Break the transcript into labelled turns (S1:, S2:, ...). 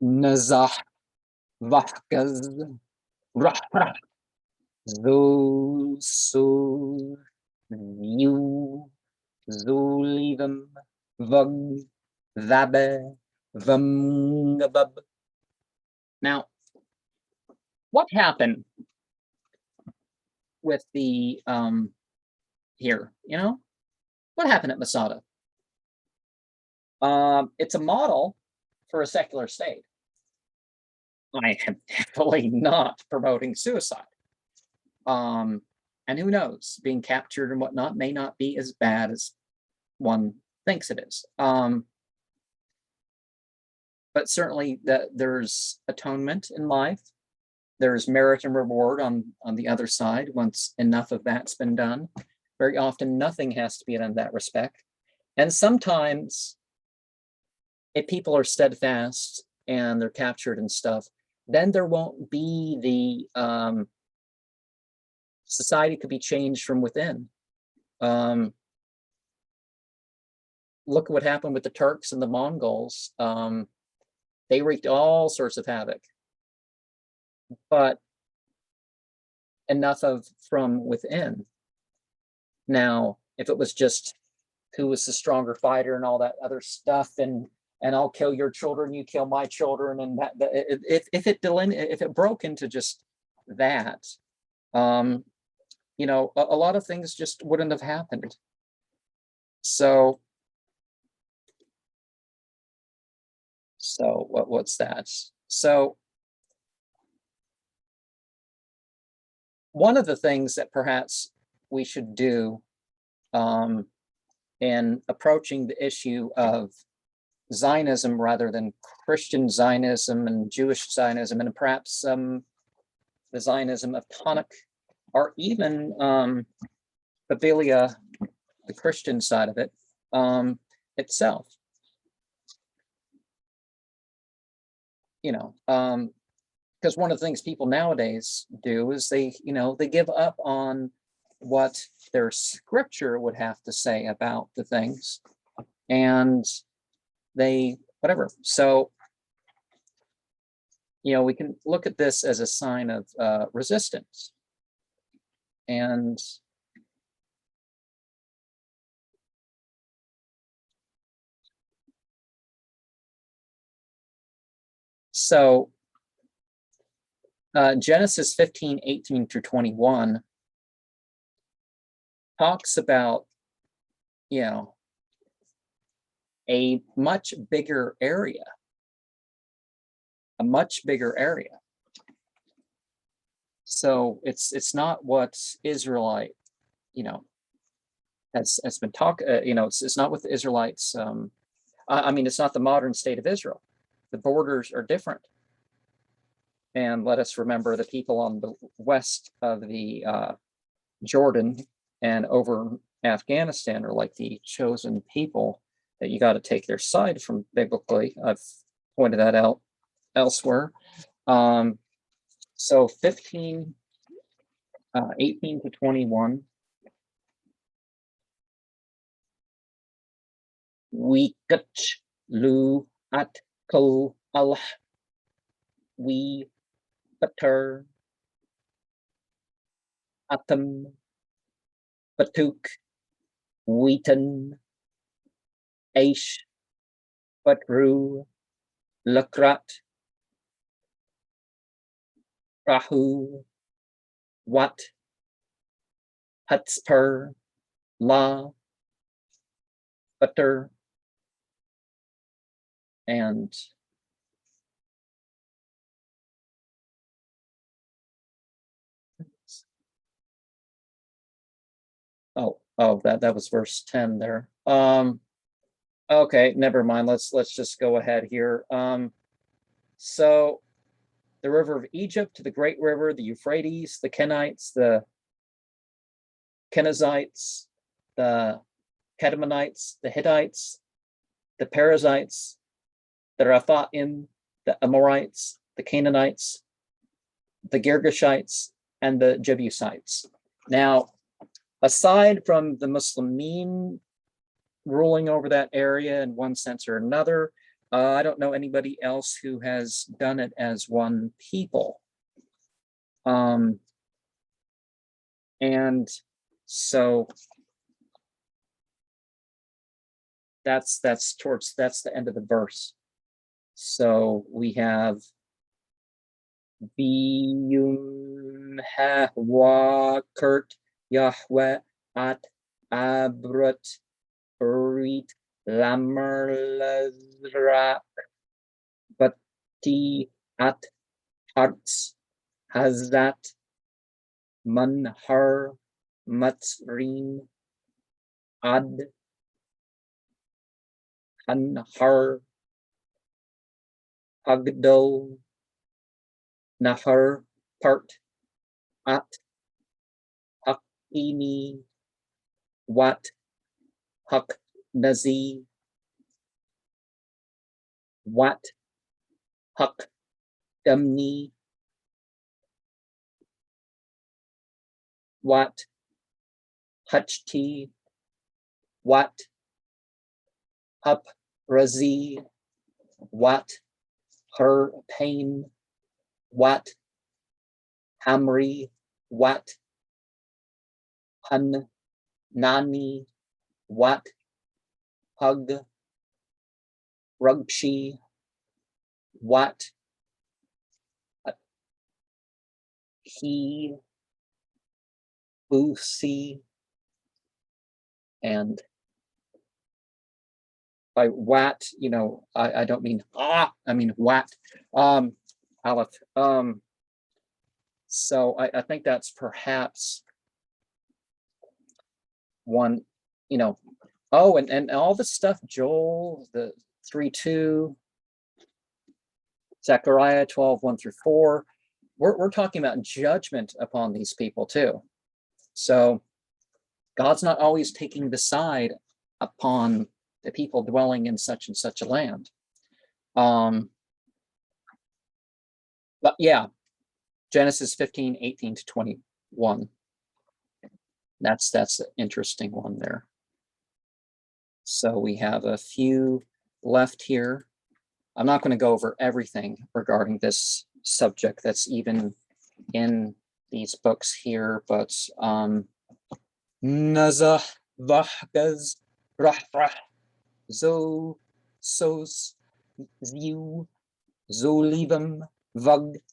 S1: Nazah, vhgz, Rhrh Zosoz Zyw, zolivm, vmgvb, vmgvb. Now, what happened with the here? What happened at Masada? It's a model for a secular state. I am definitely not promoting suicide. And who knows, being captured and whatnot may not be as bad as one thinks it is. But certainly there's atonement in life. There's merit and reward on the other side once enough of that's been done. Very often nothing has to be done in that respect. And sometimes if people are steadfast and they're captured and stuff, then there won't be the society could be changed from within. Look at what happened with the Turks and the Mongols. They wreaked all sorts of havoc, but enough of from within. Now, if it was just who was the stronger fighter and all that other stuff, and I'll kill your children, you kill my children, and if it broke into just that, a lot of things just wouldn't have happened. So what's that? So one of the things that perhaps we should do in approaching the issue of Zionism rather than Christian Zionism and Jewish Zionism, and perhaps the Zionism of Tanakh, or even Babilia, the Christian side of it itself. Because one of the things people nowadays do is they give up on what their scripture would have to say about the things, and they whatever. So we can look at this as a sign of resistance. And so Genesis 15:18-21 talks about a much bigger area, So it's not what Israelite, has been talked. It's not what the Israelites. It's not the modern state of Israel. The borders are different. And let us remember the people on the west of the Jordan and over Afghanistan are like the chosen people that you got to take their side from biblically. I've pointed that out elsewhere. So 18-21. We kach lu at kol Allah. We butter atom batuk wheaten aish batru lakrat rahu wat hatspur la butter and that was verse 10 there. Okay, never mind. Let's just go ahead here. So the river of Egypt, the great river, the Euphrates, the Kenites, the Kenizzites, the Kedemonites, the Hittites, the Perizzites, the Rephaim, the Amorites, the Canaanites, the Girgashites, and the Jebusites. Now, aside from the Muslimin ruling over that area in one sense or another, I don't know anybody else who has done it as one people. And so that's the end of the verse. So we have Wakert Yahweh at Abrat Rit Lamerlazrak Bati at Harts Hazat Manhar Matsrin Ad Hanhar Hagdo Nahar Part At Hakini Wat Hak Nazi Wat Hak Damni Wat Hachti Wat Hup Razi Wat Her Pain Wat Hamri Wat Hun Nani Wat Hug Rugshi Wat He Busi. And by wat, you know, I don't mean I mean wat. Aleph. So I think that's perhaps one, you know. Oh, and all the stuff, Joel, the 3:2, Zechariah 12:1-4. We're talking about judgment upon these people too. So God's not always taking the side upon the people dwelling in such and such a land. But yeah, Genesis 15:18-21. That's an interesting one there. So we have a few left here. I'm not going to go over everything regarding this subject that's even in these books here, but vhgz Rhrh Zosoz Zyw zolivm vmgvb